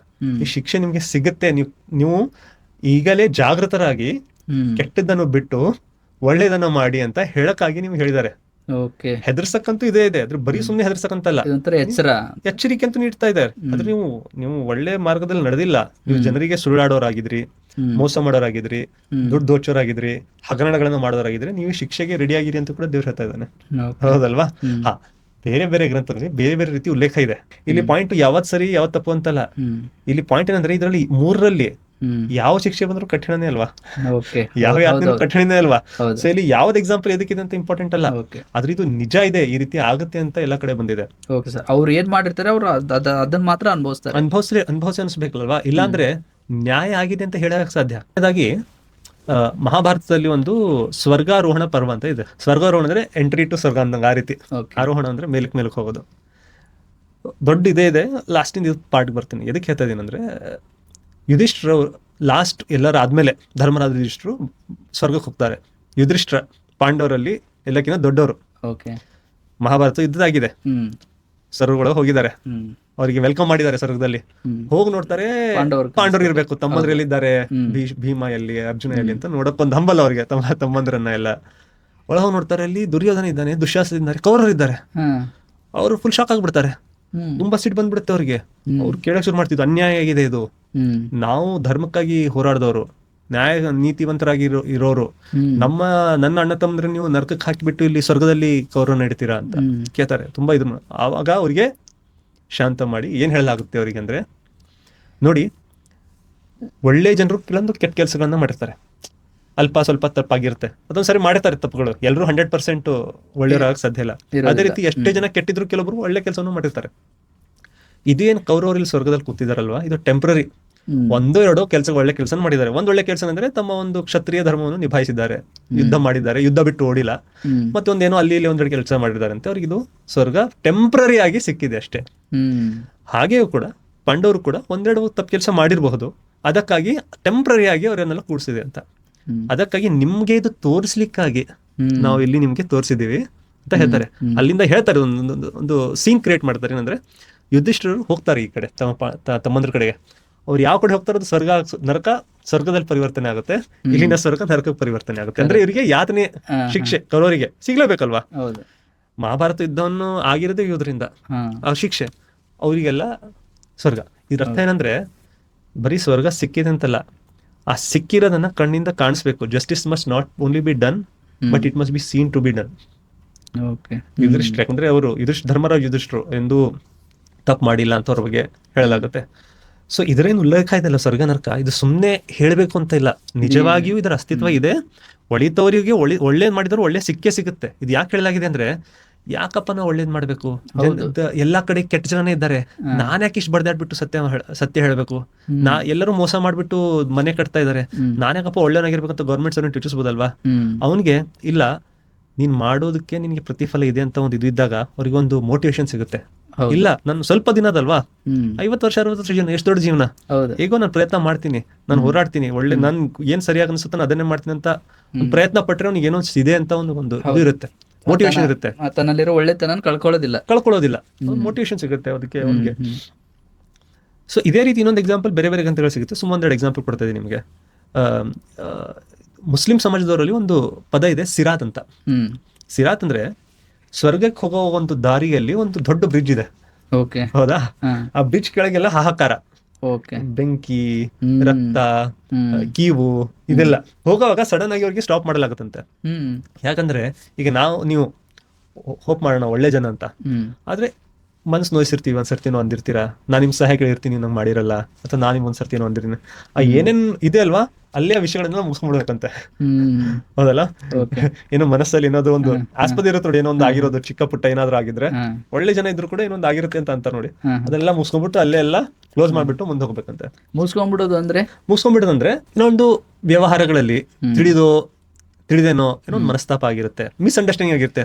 ಈ ಶಿಕ್ಷೆ ನಿಮ್ಗೆ ಸಿಗುತ್ತೆ, ನೀವು ಈಗಲೇ ಜಾಗೃತರಾಗಿ ಕೆಟ್ಟದ್ದನ್ನು ಬಿಟ್ಟು ಒಳ್ಳೇದನ್ನ ಮಾಡಿ ಅಂತ ಹೇಳಕ್ಕಾಗಿ ನೀವು ಹೇಳಿದ್ದಾರೆ. ಹೆದರ್ಸಕ್ಕಂತೂ ಇದೇ ಇದೆ, ಅದ್ರ ಬರೀ ಸುಮ್ನೆ ಹೆದರ್ಸಕ್ಕಂತಲ್ಲ, ಎಚ್ಚರಿಕೆ ಅಂತೂ ನೀಡ್ತಾ ಇದ್ದಾರೆ. ಅದ್ರ ನೀವು ಒಳ್ಳೆ ಮಾರ್ಗದಲ್ಲಿ ನಡೆದಿಲ್ಲ, ನೀವು ಜನರಿಗೆ ಸುಳ್ಳಾಡೋರಾಗಿದ್ರಿ, ಮೋಸ ಮಾಡೋರಾಗಿದ್ರಿ, ದುಡ್ಡು ದೋಚೋರಾಗಿದ್ರಿ, ಹಗರಣಗಳನ್ನ ಮಾಡೋರಾಗಿದ್ರಿ, ನೀವು ಶಿಕ್ಷೆಗೆ ರೆಡಿ ಆಗಿರಿ ಅಂತ ಕೂಡ ದೇವ್ರು ಹೇಳ್ತಾ ಇದ್ದಾನೆ. ಹೌದಲ್ವಾ? ಹಾ, ಬೇರೆ ಬೇರೆ ಗ್ರಂಥಗಳಲ್ಲಿ ಬೇರೆ ಬೇರೆ ರೀತಿ ಉಲ್ಲೇಖ ಇದೆ. ಇಲ್ಲಿ ಪಾಯಿಂಟ್ ಯಾವತ್ ಸರಿ ಯಾವತ್ ತಪ್ಪು ಅಂತಲ್ಲ. ಇಲ್ಲಿ ಪಾಯಿಂಟ್ ಏನಂದ್ರೆ, ಇದರಲ್ಲಿ ಮೂರರಲ್ಲಿ ಯಾವ ಶಿಕ್ಷೆ ಬಂದ್ರು ಕಠಿಣನೇ ಅಲ್ವಾ, ಯಾವ ಯಾತ್ರೆ ಕಠಿಣನೇ ಅಲ್ವಾ. ಸೊ ಇಲ್ಲಿ ಯಾವ್ದು ಎಕ್ಸಾಂಪಲ್ ಎದಕ್ಕಿದೆ ಅಂತ ಇಂಪಾರ್ಟೆಂಟ್ ಅಲ್ಲ, ಆದ್ರೆ ಇದು ನಿಜ ಇದೆ, ಈ ರೀತಿ ಆಗುತ್ತೆ ಅಂತ ಎಲ್ಲ ಕಡೆ ಬಂದಿದೆ. ಅವ್ರು ಏನ್ ಮಾಡಿರ್ತಾರೆ ಅವ್ರು ಅದನ್ನ ಮಾತ್ರ ಅನುಭವಿಸಿ ಅನ್ಸ್ಬೇಕಲ್ವಾ, ಇಲ್ಲಾಂದ್ರೆ ನ್ಯಾಯ ಆಗಿದೆ ಅಂತ ಹೇಳಕ್ ಸಾಧ್ಯ. ಹಾಗಾಗಿ ಮಹಾಭಾರತದಲ್ಲಿ ಒಂದು ಸ್ವರ್ಗಾರೋಹಣ ಪರ್ವ ಅಂತ ಇದೆ. ಸ್ವರ್ಗಾರೋಹಣ ಅಂದ್ರೆ ಎಂಟ್ರಿ ಟು ಸ್ವರ್ಗ ಅಂದಂಗ, ಆ ರೀತಿ. ಆರೋಹಣ ಅಂದ್ರೆ ಮೇಲಕ್ ಹೋಗೋದು. ದೊಡ್ಡ ಇದೆ. ಲಾಸ್ಟ್ ಇಂದ ಪಾರ್ಟ್ ಬರ್ತೀನಿ. ಎದಕ್ಕೆ ಹೇಳ್ತಾ ಇದೀನಿ ಅಂದ್ರೆ, ಯುಧಿಷ್ಠಿರ ಲಾಸ್ಟ್ ಎಲ್ಲರ ಆದ್ಮೇಲೆ ಧರ್ಮರಾಜ ಯುಧಿಷ್ಠಿರು ಸ್ವರ್ಗಕ್ಕೆ ಹೋಗ್ತಾರೆ. ಯುಧಿಷ್ಠಿರ ಪಾಂಡವರಲ್ಲಿ ಎಲ್ಲಕ್ಕಿಂತ ದೊಡ್ಡವರು. ಮಹಾಭಾರತ ಯುದ್ಧದಾಗಿದೆ, ಸ್ವರ್ಗಗಳು ಹೋಗಿದ್ದಾರೆ, ಅವರಿಗೆ ವೆಲ್ಕಮ್ ಮಾಡಿದ್ದಾರೆ ಸ್ವರ್ಗದಲ್ಲಿ. ಹೋಗಿ ನೋಡ್ತಾರೆ, ಪಾಂಡವರು ಇರ್ಬೇಕು, ತಮ್ಮಂದ್ರಲ್ಲಿದ್ದಾರೆ, ಭೀಮ ಎಲ್ಲಿ, ಅರ್ಜುನ ಎಲ್ಲಿ ಅಂತ ನೋಡಕ್ ಒಂದು ಹಂಬಲ್ ಅವ್ರಿಗೆ, ತಮ್ಮಂದ್ರನ್ನ ಎಲ್ಲ. ಒಳಗೆ ನೋಡ್ತಾರೆ, ಅಲ್ಲಿ ದುರ್ಯೋಧನ ಇದ್ದಾನೆ, ದುಶ್ಯಾಸನ ಇದ್ದಾರೆ, ಕೌರವರು ಇದ್ದಾರೆ. ಅವರು ಫುಲ್ ಶಾಕ್ ಆಗ್ಬಿಡ್ತಾರೆ, ತುಂಬಾ ಸಿಟ್ಟು ಬಂದ್ಬಿಡುತ್ತೆ ಅವ್ರಿಗೆ. ಅವ್ರು ಕೇಳಕ್ ಶುರು ಮಾಡ್ತಿದ್ರು, ಅನ್ಯಾಯ ಆಗಿದೆ ಇದು, ನಾವು ಧರ್ಮಕ್ಕಾಗಿ ಹೋರಾಡಿದವರು, ನ್ಯಾಯ ನೀತಿವಂತರಾಗಿ ಇರೋರು, ನನ್ನ ಅಣ್ಣ ತಮ್ಮಂದ್ರೆ ನೀವು ನರಕಕ್ಕೆ ಹಾಕಿಬಿಟ್ಟು ಇಲ್ಲಿ ಸ್ವರ್ಗದಲ್ಲಿ ಕೌರವ ನಡೀತೀರಾ ಅಂತ ಕೇಳ್ತಾರೆ. ತುಂಬಾ ಇದು. ಆವಾಗ ಅವ್ರಿಗೆ ಶಾಂತ ಮಾಡಿ ಏನ್ ಹೇಳಲಾಗುತ್ತೆ ಅವ್ರಿಗೆ ಅಂದ್ರೆ, ನೋಡಿ, ಒಳ್ಳೆ ಜನರು ಕೆಲವೊಂದು ಕೆಟ್ಟ ಕೆಲಸಗಳನ್ನ ಮಾಡಿರ್ತಾರೆ, ಅಲ್ಪ ಸ್ವಲ್ಪ ತಪ್ಪಾಗಿರುತ್ತೆ, ಅದೊಂದ್ಸರಿ ಮಾಡಿರ್ತಾರೆ ತಪ್ಪುಗಳು. ಎಲ್ಲರೂ 100% ಒಳ್ಳೆಯವರಾಗಕ್ಕೆ ಸಾಧ್ಯ ಇಲ್ಲ. ಅದೇ ರೀತಿ ಎಷ್ಟೇ ಜನ ಕೆಟ್ಟಿದ್ರು ಕೆಲವೊಬ್ರು ಒಳ್ಳೆ ಕೆಲಸವನ್ನು ಮಾಡಿರ್ತಾರೆ. ಇದೇನು ಕೌರವರಲ್ಲಿ ಸ್ವರ್ಗದಲ್ಲಿ ಕೂತಿದಾರಲ್ವಾ, ಇದು ಟೆಂಪ್ರರಿ. ಒಂದೋ ಎರಡೋ ಒಳ್ಳೆ ಕೆಲಸ ಮಾಡಿದ್ದಾರೆ. ಒಂದ್ ಒಳ್ಳೆ ಕೆಲಸ ಅಂದ್ರೆ ತಮ್ಮ ಒಂದು ಕ್ಷತ್ರಿಯ ಧರ್ಮವನ್ನು ನಿಭಾಯಿಸಿದ್ದಾರೆ, ಯುದ್ಧ ಮಾಡಿದ್ದಾರೆ, ಯುದ್ಧ ಬಿಟ್ಟು ಓಡಿಲ್ಲ. ಮತ್ತೆ ಒಂದೇನೋ ಅಲ್ಲಿ ಇಲ್ಲಿ ಒಂದೆರಡು ಕೆಲಸ ಮಾಡಿದ್ದಾರೆ ಅಂತ ಅವ್ರಿಗೆ ಇದು ಸ್ವರ್ಗ ಟೆಂಪ್ರರಿ ಆಗಿ ಸಿಕ್ಕಿದೆ ಅಷ್ಟೇ. ಹಾಗೆಯೂ ಕೂಡ ಪಾಂಡವರು ಕೂಡ ಒಂದೆರಡು ತಪ್ಪು ಕೆಲಸ ಮಾಡಿರಬಹುದು, ಅದಕ್ಕಾಗಿ ಟೆಂಪ್ರರಿ ಆಗಿ ಅವರನ್ನೆಲ್ಲ ಕೂಡಿಸಿದೆ ಅಂತ. ಅದಕ್ಕಾಗಿ ನಿಮ್ಗೆ ಇದು ತೋರಿಸ್ಲಿಕ್ಕಾಗಿ ನಾವು ಇಲ್ಲಿ ನಿಮ್ಗೆ ತೋರಿಸಿದೀವಿ ಅಂತ ಹೇಳ್ತಾರೆ. ಅಲ್ಲಿಂದ ಹೇಳ್ತಾರೆ, ಒಂದು ಸೀನ್ ಕ್ರಿಯೇಟ್ ಮಾಡ್ತಾರೆ. ಏನಂದ್ರೆ, ಯುಧಿಷ್ಠಿರರು ಹೋಗ್ತಾರೆ ಈ ಕಡೆ ತಮ್ಮಂದ್ರ ಕಡೆಗೆ. ಅವ್ರು ಯಾವ ಕಡೆ ಹೋಗ್ತಾರೆ, ಅದು ನರಕ ಸ್ವರ್ಗದಲ್ಲಿ ಪರಿವರ್ತನೆ ಆಗುತ್ತೆ, ಇಲ್ಲಿನ ಸ್ವರ್ಗ ನರಕಕ್ಕೆ ಪರಿವರ್ತನೆ ಆಗುತ್ತೆ. ಅಂದ್ರೆ ಇವರಿಗೆ ಯಾತನೆ ಶಿಕ್ಷೆ ಕೌರವರಿಗೆ ಸಿಗ್ಲೇಬೇಕಲ್ವಾ. ಮಹಾಭಾರತ ಯುದ್ಧವನ್ನು ಆಗಿರೋದೇ ಇರೋದ್ರಿಂದ ಆ ಶಿಕ್ಷೆ ಅವರಿಗೆಲ್ಲ ಸ್ವರ್ಗ. ಇದ್ರ ಅರ್ಥ ಏನಂದ್ರೆ, ಬರೀ ಸ್ವರ್ಗ ಸಿಕ್ಕಿದೆ ಅಂತಲ್ಲ, ಆ ಸಿಕ್ಕಿರೋದನ್ನ ಕಣ್ಣಿಂದ ಕಾಣಿಸ್ಬೇಕು. Justice must not only be done, but it must be seen to be done. Yudhishthira, ಯಾಕಂದ್ರೆ ಅವರು ಧರ್ಮರಾಜ ಯುಧಿಷ್ಠಿರು ಎಂದು ತಪ್ಪು ಮಾಡಿಲ್ಲ ಅಂತ ಅವ್ರ ಬಗ್ಗೆ ಹೇಳಲಾಗುತ್ತೆ. ಸೊ ಇದರೇನು ಉಲ್ಲೇಖ ಇದೆಲ್ಲ ಸ್ವರ್ಗ ನರಕ, ಇದು ಸುಮ್ಮನೆ ಹೇಳಬೇಕು ಅಂತ ಇಲ್ಲ, ನಿಜವಾಗಿಯೂ ಇದರ ಅಸ್ತಿತ್ವ ಇದೆ. ಒಳಿತವರಿಗೆ ಒಳ್ಳೇದ್ ಮಾಡಿದವರು ಒಳ್ಳೆ ಸಿಗುತ್ತೆ. ಇದು ಯಾಕೆ ಹೇಳಲಾಗಿದೆ ಅಂದ್ರೆ, ಯಾಕಪ್ಪ ನಾವು ಒಳ್ಳೇದ್ ಮಾಡ್ಬೇಕು, ಎಲ್ಲಾ ಕಡೆ ಕೆಟ್ಟ ಜನನೇ ಇದ್ದಾರೆ, ನಾನ್ ಯಾಕೆ ಇಷ್ಟು ಬಡ್ದಾಡ್ಬಿಟ್ಟು ಸತ್ಯ ಹೇಳ್ಬೇಕು, ಎಲ್ಲರೂ ಮೋಸ ಮಾಡ್ಬಿಟ್ಟು ಮನೆ ಕಟ್ತಾ ಇದಾರೆ, ನಾನ್ಯಾಕಪ್ಪ ಒಳ್ಳೆನಾಗಿರ್ಬೇಕಂತ ಗೌರ್ಮೆಂಟ್ ಸರ್ವೆಂಟ್ ಯೋಚಿಸ್ಬೋದಲ್ವಾ. ಅವನಿಗೆ ಇಲ್ಲ, ನೀನ್ ಮಾಡೋದಕ್ಕೆ ನಿನ್ಗೆ ಪ್ರತಿಫಲ ಇದೆ ಅಂತ ಒಂದು ಇದು ಇದ್ದಾಗ ಅವ್ರಿಗೊಂದು ಮೋಟಿವೇಶನ್ ಸಿಗುತ್ತೆ. ಇಲ್ಲ, ನಾನು ಸ್ವಲ್ಪ ದಿನದಲ್ವಾ, 50 ವರ್ಷ 60 ವರ್ಷ ಜೀವನ ಎಷ್ಟು ದೊಡ್ಡ ಜೀವನ, ಹೇಗೋ ನಾನು ಪ್ರಯತ್ನ ಮಾಡ್ತೀನಿ, ನಾನು ಹೋರಾಡ್ತೀನಿ, ಒಳ್ಳೆ ನನ್ ಏನ್ ಸರಿಯಾಗಿ ಅನ್ಸುತ್ತೆ ಅದನ್ನೇ ಮಾಡ್ತೀನಿ ಅಂತ ಪ್ರಯತ್ನ ಪಟ್ರೆ ಅವ್ನಿಗೆ ಏನೋ ಇದೆ ಅಂತ ಒಂದು ಇದು ಇರುತ್ತೆ, ಮೋಟಿವೇಶನ್ ಇರುತ್ತೆ. ತನ್ನಲ್ಲಿರೋ ಒಳ್ಳೆತನ ಕಳ್ಕೊಳ್ಳೋದಿಲ್ಲ, ಮೋಟಿವೇಶನ್ ಸಿಗುತ್ತೆ ಅದಕ್ಕೆ ಅವ್ನಿಗೆ. ಸೊ ಇದೇ ರೀತಿ ಇನ್ನೊಂದು ಎಕ್ಸಾಂಪಲ್ ಬೇರೆ ಬೇರೆ ಗ್ರಂಥಗಳು ಸಿಗುತ್ತೆ. ಸುಮಾರು ಎಕ್ಸಾಂಪಲ್ ಕೊಡ್ತಾ ಇದೀನಿ ನಿಮಗೆ. ಮುಸ್ಲಿಂ ಸಮಾಜದವರಲ್ಲಿ ಒಂದು ಪದ ಇದೆ, ಸಿರಾತ್ ಅಂತ. ಸಿರಾತ್ ಅಂದ್ರೆ ಸ್ವರ್ಗಕ್ಕೆ ಹೋಗೋ ಒಂದು ದಾರಿಯಲ್ಲಿ ಒಂದು ದೊಡ್ಡ ಬ್ರಿಡ್ಜ್ ಇದೆ, ಹೌದಾ. ಆ ಬ್ರಿಡ್ಜ್ ಕೆಳಗೆಲ್ಲ ಹಾಹಾಕಾರ, ಬೆಂಕಿ, ರಕ್ತ, ಕೀವು, ಇದೆಲ್ಲ ಹೋಗೋವಾಗ ಸಡನ್ ಆಗಿ ಅವ್ರಿಗೆ ಸ್ಟಾಪ್ ಮಾಡಲಾಗುತ್ತಂತೆ. ಯಾಕಂದ್ರೆ ಈಗ ನೀವು ಹೋಪ್ ಮಾಡೋಣ ಒಳ್ಳೆ ಜನ ಅಂತ, ಆದ್ರೆ ಮನ್ಸು ನೋಯಿಸಿರ್ತೀವಿ, ಒಂದ್ಸರ್ತಿನೋ ಅಂದಿರ್ತೀರಾ, ನಾನು ನಿಮ್ ಸಹಾಯ ಕೇಳಿರ್ತೀನಿ, ನೀವು ನಂಗೆ ಮಾಡಿರಲ್ಲ, ಅಥವಾ ನಾನು ನಿಮ್ಗೆ ಒಂದ್ಸರ್ತಿನೋ ಅಂದಿರ್ತೀನಿ. ಏನೇನ್ ಇದೆ ಅಲ್ವಾ ಅಲ್ಲೇ ಆ ವಿಷಯಗಳನ್ನೆಲ್ಲ ಮುಗಿಸ್ಕೊಂಡ್ಬಿಡ್ಬೇಕಂತೆ. ಹೌದಲ್ಲ? ಏನೋ ಮನಸ್ಸಲ್ಲಿ ಏನಾದ್ರು ಒಂದು ಆಸ್ಪದ ಇರುತ್ತೆ ನೋಡಿ, ಏನೋ ಒಂದು ಆಗಿರೋದು ಚಿಕ್ಕ ಪುಟ್ಟ ಏನಾದ್ರು ಆಗಿದ್ರೆ, ಒಳ್ಳೆ ಜನ ಇದ್ರು ಕೂಡ ಏನೊಂದು ಆಗಿರುತ್ತೆ ಅಂತ ಅಂತಾರೆ ನೋಡಿ, ಅದೆಲ್ಲ ಮುಗಿಸ್ಕೊಂಡ್ಬಿಟ್ಟು ಅಲ್ಲೇ ಎಲ್ಲ ಕ್ಲೋಸ್ ಮಾಡ್ಬಿಟ್ಟು ಮುಂದೆ ಹೋಗ್ಬೇಕಂತೆ. ಮುಗಿಸ್ಕೊಂಡ್ಬಿಡೋದಂದ್ರೆ ಇನ್ನೊಂದು ವ್ಯವಹಾರಗಳಲ್ಲಿ ತಿಳಿದೇನೋ ಏನೋ ಒಂದು ಮನಸ್ತಾಪ ಆಗಿರುತ್ತೆ, ಮಿಸ್ಅಂಡರ್ಸ್ಟ್ಯಾಂಡಿಂಗ್ ಆಗಿರುತ್ತೆ.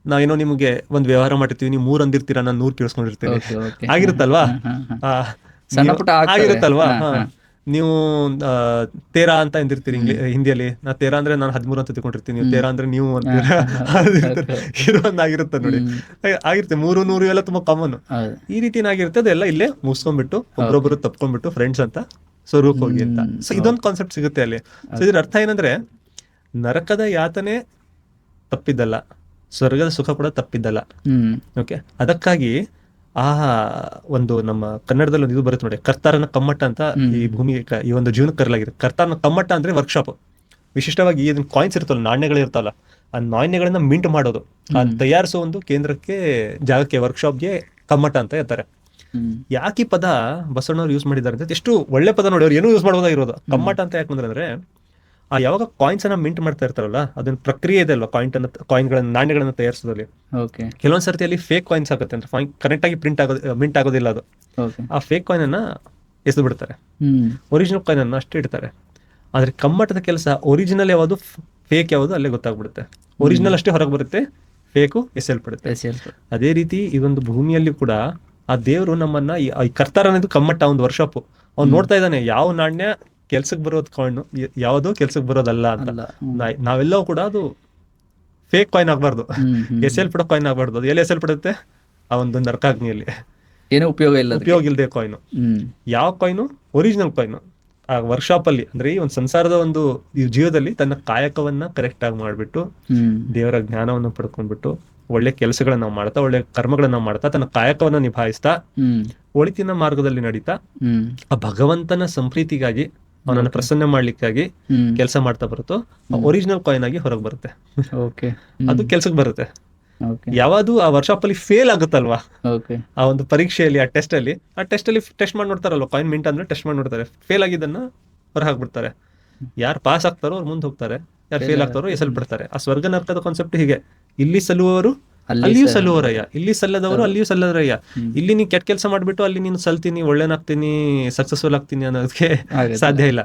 ನಾವೇನೋ ನಿಮ್ಗೆ ಒಂದ್ ವ್ಯವಹಾರ ಮಾಡಿರ್ತೀವಿ, ನೀವು 3 ಅಂದಿರ್ತೀರಾ, ನಾನು 100 ಕೇಳಿಸ್ಕೊಂಡಿರ್ತೀನಿ, ಆಗಿರುತ್ತಲ್ವಾ? ಆಗಿರುತ್ತಲ್ವಾ? ನೀವು ತೇರಾ ಅಂತ ಎಂದಿರ್ತೀರಿ ಹಿಂದಿಯಲ್ಲಿ, ನಾ ತೇರಾ ಅಂದ್ರೆ ನಾನು 13 ಅಂತ ತಿಳ್ಕೊಂಡಿರ್ತೀನಿ, ನೀವು ತೇರಾ ಅಂದ್ರೆ ನೀವು ಅಂತೀರಾ. ಆಗಿರುತ್ತೆ ನೋಡಿ, ಆಗಿರುತ್ತೆ 300 100 ಎಲ್ಲ ತುಂಬಾ ಕಾಮನ್. ಈ ರೀತಿ ಏನಾಗಿರುತ್ತೆ ಅದೆಲ್ಲ ಇಲ್ಲೇ ಮುಗಿಸ್ಕೊಂಡ್ಬಿಟ್ಟು ಒಬ್ರೊಬ್ರು ತಪ್ಕೊಂಡ್ಬಿಟ್ಟು ಫ್ರೆಂಡ್ಸ್ ಅಂತ ಸ್ವರೂಪ ಹೋಗಿ ಅಂತ. ಸೊ ಇದೊಂದು ಕಾನ್ಸೆಪ್ಟ್ ಸಿಗುತ್ತೆ ಅಲ್ಲಿ. ಸೊ ಇದ್ರ ಅರ್ಥ ಏನಂದ್ರೆ, ನರಕದ ಯಾತನೆ ತಪ್ಪಿದ್ದಲ್ಲ, ಸ್ವರ್ಗದ ಸುಖ ಕೂಡ ತಪ್ಪಿದ್ದಲ್ಲ. ಓಕೆ, ಅದಕ್ಕಾಗಿ ಒಂದು ನಮ್ಮ ಕನ್ನಡದಲ್ಲಿ ಒಂದು ಇದು ಬರುತ್ತೆ ನೋಡಿ, ಕರ್ತಾರನ ಕಮ್ಮಟ ಅಂತ. ಈ ಭೂಮಿ ಈ ಒಂದು ಜೀವನಕ್ಕೆ ಕರಲಾಗಿದೆ. ಕರ್ತಾರನ ಕಮ್ಮಟ ಅಂದ್ರೆ ವರ್ಕ್ಶಾಪ್. ವಿಶಿಷ್ಟವಾಗಿ ಇದನ್ನ ಕಾಯಿನ್ಸ್ ಇರ್ತಲ್ಲ, ನಾಣ್ಯಗಳು ಇರ್ತಲ್ಲ, ಆ ನಾಣ್ಯಗಳನ್ನ ಮಿಂಟ್ ಮಾಡೋದು, ತಯಾರಿಸೋ ಒಂದು ಕೇಂದ್ರಕ್ಕೆ, ಜಾಗಕ್ಕೆ, ವರ್ಕ್ಶಾಪ್ಗೆ ಕಮ್ಮಟ ಅಂತ ಹೇಳ್ತಾರೆ. ಯಾಕೆ ಈ ಪದ ಬಸವಣ್ಣವ್ರು ಯೂಸ್ ಮಾಡಿದ್ದಾರೆ ಅಂತ, ಎಷ್ಟು ಒಳ್ಳೆ ಪದ ನೋಡಿ, ಅವ್ರು ಏನೂ ಯೂಸ್ ಮಾಡೋದಾಗಿರೋದು. ಕಮ್ಮಟ ಅಂತ ಯಾಕೆ ಬಂದ್ರೆ, ಯಾವಾಗ ಕಾಯಿನ್ಸ್ ಅನ್ನ ಮಿಂಟ್ ಮಾಡ್ತಾ ಇರ್ತಾರಲ್ಲ, ಅದನ್ನ ಪ್ರಕ್ರಿಯೆ ಇದೆ ಅಲ್ವಾ, ಕಾಯಿನ್ಗಳನ್ನ ನಾಣ್ಯಗಳನ್ನ ತಯಾರಿಸೋದ್ರಲ್ಲಿ. ಕೆಲವೊಂದ್ಸರ್ತಿ ಅಲ್ಲಿ ಫೇಕ್ ಕಾಯಿನ್ಸ್ ಆಗುತ್ತೆ ಅಂತ, ಕರೆಕ್ಟ್ ಆಗಿ ಮಿಂಟ್ ಆಗೋದಿಲ್ಲ ಅದು. ಆ ಫೇಕ್ ಕಾಯಿನ್ ಅನ್ನ ಎಸೆದು ಬಿಡ್ತಾರೆ, ಒರಿಜಿನಲ್ ಕಾಯಿನ್ ಅನ್ನ ಅಷ್ಟೇ ಇಡ್ತಾರೆ. ಆದ್ರೆ ಕಮ್ಮಟದ ಕೆಲಸ ಒರಿಜಿನಲ್ ಯಾವುದು ಫೇಕ್ ಯಾವುದು ಅಲ್ಲೇ ಗೊತ್ತಾಗ್ಬಿಡುತ್ತೆ. ಒರಿಜಿನಲ್ ಅಷ್ಟೇ ಹೊರಗೆ ಬರುತ್ತೆ, ಫೇಕು ಎಸೆಯಲ್ಪಡುತ್ತೆ. ಅದೇ ರೀತಿ ಈ ಒಂದು ಭೂಮಿಯಲ್ಲಿ ಕೂಡ ಆ ದೇವರು ನಮ್ಮನ್ನ, ಈ ಕರ್ತಾರ ಅನ್ನೋದು ಕಮ್ಮಟ, ಒಂದು ವರ್ಕ್ಶಾಪ್. ಅವ್ನು ನೋಡ್ತಾ ಇದ್ದಾನೆ ಯಾವ ನಾಣ್ಯ ಕೆಲ್ಸಕ್ಕೆ ಬರೋದು ಕಾಯಿನ್, ಯಾವುದು ಕೆಲ್ಸಕ್ಕೆ ಬರೋದಲ್ಲ ಅಂತ. ನಾವೆಲ್ಲವೂ ಕೂಡ ಅದು ಫೇಕ್ ಕಾಯಿನ್ ಆಗ್ಬಾರ್ದು, ಎಸೆಯಲ್ಪಡೋ ಕಾಯಿನ್ ಆಗ್ಬಾರ್ದು. ಅದು ಎಲ್ಲಿ ಎಸೆಯಲ್ಪಡುತ್ತೆ? ಆ ಒಂದು ನರಕಾಗ್ನಿಯಲ್ಲಿ, ಏನೋ ಉಪಯೋಗ ಇಲ್ಲದೆ ಕಾಯಿನು. ಯಾವ ಕಾಯಿನು? Original coin. ಆ ವರ್ಕ್ಶಾಪ್ ಅಲ್ಲಿ, ಅಂದ್ರೆ ಈ ಒಂದು ಸಂಸಾರದ ಒಂದು ಈ ಜೀವದಲ್ಲಿ ತನ್ನ ಕಾಯಕವನ್ನ ಕರೆಕ್ಟ್ ಆಗಿ ಮಾಡ್ಬಿಟ್ಟು, ದೇವರ ಜ್ಞಾನವನ್ನು ಪಡ್ಕೊಂಡ್ಬಿಟ್ಟು, ಒಳ್ಳೆ ಕೆಲಸಗಳನ್ನ ಮಾಡ್ತಾ, ಒಳ್ಳೆ ಕರ್ಮಗಳನ್ನ ಮಾಡ್ತಾ, ತನ್ನ ಕಾಯಕವನ್ನ ನಿಭಾಯಿಸ್ತಾ, ಒಳಿತಿನ ಮಾರ್ಗದಲ್ಲಿ ನಡೀತಾ, ಆ ಭಗವಂತನ ಸಂಪ್ರೀತಿಗಾಗಿ, ಅವನನ್ನ ಪ್ರಸನ್ನ ಮಾಡ್ಲಿಕ್ಕಾಗಿ ಕೆಲಸ ಮಾಡ್ತಾ ಬರುತ್ತೋ, ಒರಿಜಿನಲ್ ಕಾಯಿನ್ ಆಗಿ ಹೊರಗೆ ಬರುತ್ತೆ. ಅದು ಕೆಲ್ಸಕ್ಕೆ ಬರುತ್ತೆ. ಯಾವುದು ಆ ವರ್ಕ್ಶಾಪ್ ಅಲ್ಲಿ ಫೇಲ್ ಆಗುತ್ತಲ್ವಾ, ಆ ಒಂದು ಪರೀಕ್ಷೆಯಲ್ಲಿ, ಆ ಟೆಸ್ಟ್ ಅಲ್ಲಿ ಟೆಸ್ಟ್ ಮಾಡಿ ನೋಡ್ತಾರಲ್ವಾ, ಕಾಯಿನ್ ಮಿಂಟ್ ಅಂದ್ರೆ ಟೆಸ್ಟ್ ಮಾಡಿ ನೋಡ್ತಾರೆ. ಫೇಲ್ ಆಗಿದ್ದನ್ನ ಹೊರ ಹಾಕ್ಬಿಡ್ತಾರೆ. ಯಾರು ಪಾಸ್ ಆಗ್ತಾರೋ ಅವ್ರು ಮುಂದೆ ಹೋಗ್ತಾರೆ, ಯಾರು ಫೇಲ್ ಆಗ್ತಾರೋ ಎಸಲ್ಪಡ್ತಾರೆ. ಆ ಸ್ವರ್ಗ ನರಕದ ಕಾನ್ಸೆಪ್ಟ್ ಹೀಗೆ. ಇಲ್ಲಿ ಸಲ್ಲುವವರು ಅಲ್ಲಿಯೂ ಸಲ್ಲುವರಯ್ಯ, ಇಲ್ಲಿ ಸಲ್ಲದವರು ಅಲ್ಲಿಯೂ ಸಲ್ಲದರಯ್ಯ. ಇಲ್ಲಿ ನೀ ಕೆಟ್ಟ ಕೆಲಸ ಮಾಡ್ಬಿಟ್ಟು ಅಲ್ಲಿ ನೀನು ಸಲ್ತೀನಿ, ಒಳ್ಳೆನಾಗ್ತೀನಿ, ಸಕ್ಸಸ್ಫುಲ್ ಆಗ್ತೀನಿ ಅನ್ನೋದಕ್ಕೆ ಸಾಧ್ಯ ಇಲ್ಲ.